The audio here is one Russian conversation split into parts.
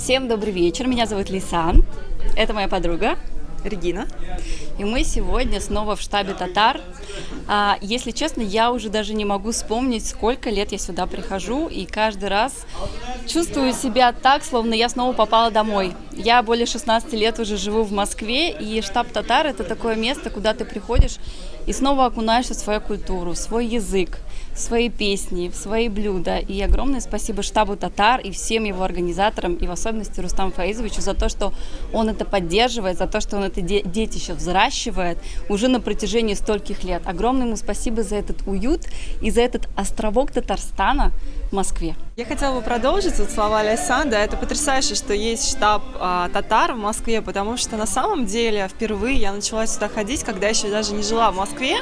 Всем добрый вечер, меня зовут Лейсан, это моя подруга Регина. и мы сегодня снова в штабе татар. Если честно, я уже даже не могу вспомнить, сколько лет я сюда прихожу, и каждый раз чувствую себя так, словно я снова попала домой. Я более 16 лет уже живу в Москве, и штаб татар — это такое место, куда ты приходишь и снова окунаешься в свою культуру, в свой язык, в свои песни, в свои блюда. И огромное спасибо штабу татар и всем его организаторам, и в особенности Рустаму Фаизовичу за то, что он это поддерживает, за то, что он это детище взращивает уже на протяжении стольких лет. Огромное ему спасибо за этот уют и за этот островок Татарстана в Москве. Я хотела бы продолжить вот слова Лейсан. Да, это потрясающе, что есть штаб татар в Москве, потому что на самом деле впервые я начала сюда ходить, когда еще даже не жила в Москве,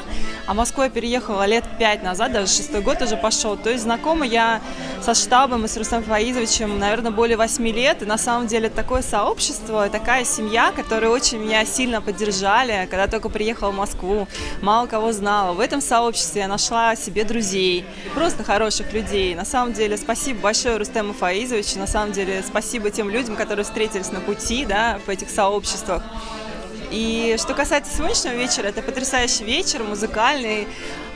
а в Москву я переехала лет 5 назад, даже 6-й год уже пошел. То есть знакома я со штабом и с Рустамом Фаизовичем, наверное, более 8 лет. И на самом деле такое сообщество, такая семья, которые очень меня сильно поддержали, когда только приехала в Москву, мало кого знала. В этом сообществе я нашла себе друзей, просто хороших людей. На самом деле спасибо большое Рустаму Фаизовичу, на самом деле спасибо тем людям, которые встретились на пути, да, в этих сообществах. И что касается сегодняшнего вечера, это потрясающий вечер, музыкальный.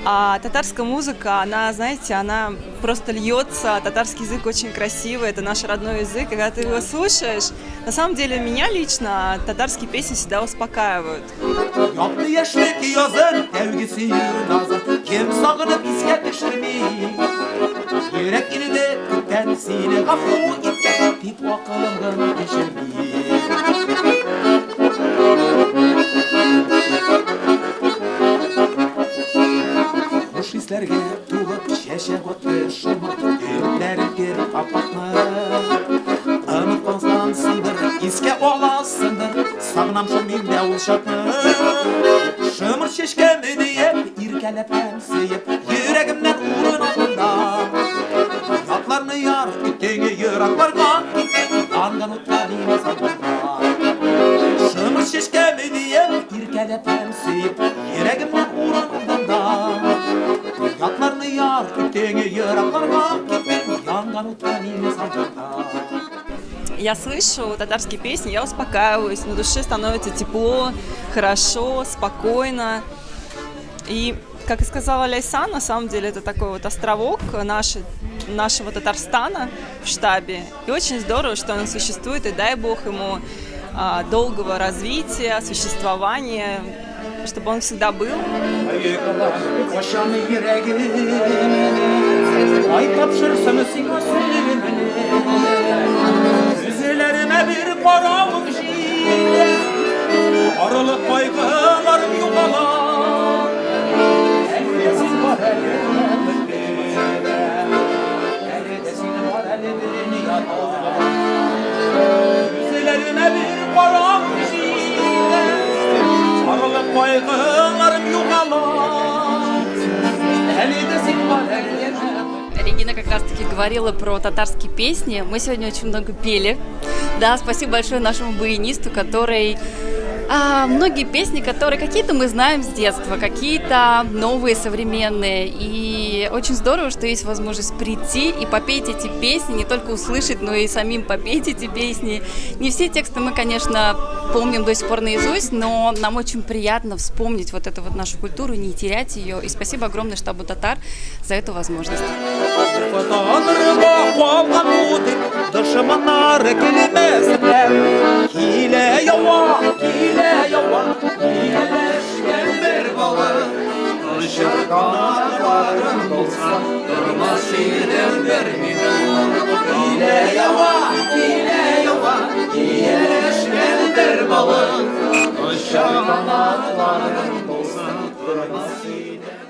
А татарская музыка, она, знаете, она просто льется, татарский язык очень красивый, это наш родной язык, и когда ты его слушаешь, на самом деле меня лично татарские песни всегда успокаивают. Hislerge tulup çeşe gotte şumur Ürüklerim geri kapatma Anıp konstansındır iske olasındır Sağnam şumimde ulşatma Şımır şişkemi diyip irkelep emsiyip Yüreğimden uğrun altında Yatlarını yar gittiğini yıraklarga Angan utlanayım sağında Şımır şişkemi diyip irkelep emsiyip Yüreğimden uğrun altında Yatlarını yar, kütüğünü yıraklarga gittin, yangan utlanine сандырда. Я слышу татарские песни, я успокаиваюсь, на душе становится тепло, хорошо, спокойно. И, как и сказала Лейсан, на самом деле это такой вот островок нашего Татарстана в штабе. И очень здорово, что он существует, и дай бог ему долгого развития, существования, чтобы он всегда был. Ay tapşırsın sigasını Yüzlerime bir karanlık şiir Aralık kaygılarım yuvalar Eldesin var Eldesin var ellerini yatar Yüzlerime bir karanlık şiir Aralık kaygılarım yuvalar Eldesin var ellerini Регина как раз-таки говорила про татарские песни. Мы сегодня очень много пели. Да, спасибо большое нашему баянисту, который... многие песни, которые какие-то мы знаем с детства, какие-то новые, современные. И очень здорово, что есть возможность прийти и попеть эти песни, не только услышать, но и самим попеть эти песни. Не все тексты мы, конечно, помним до сих пор наизусть, но нам очень приятно вспомнить вот эту вот нашу культуру, не терять ее. И спасибо огромное штабу татар за эту возможность. Işık kanatların olsa Durmaz sinem vermiyor Hile yavan, hile yavan Hileşmen der balık Işık kanatların olsa Durmaz sinem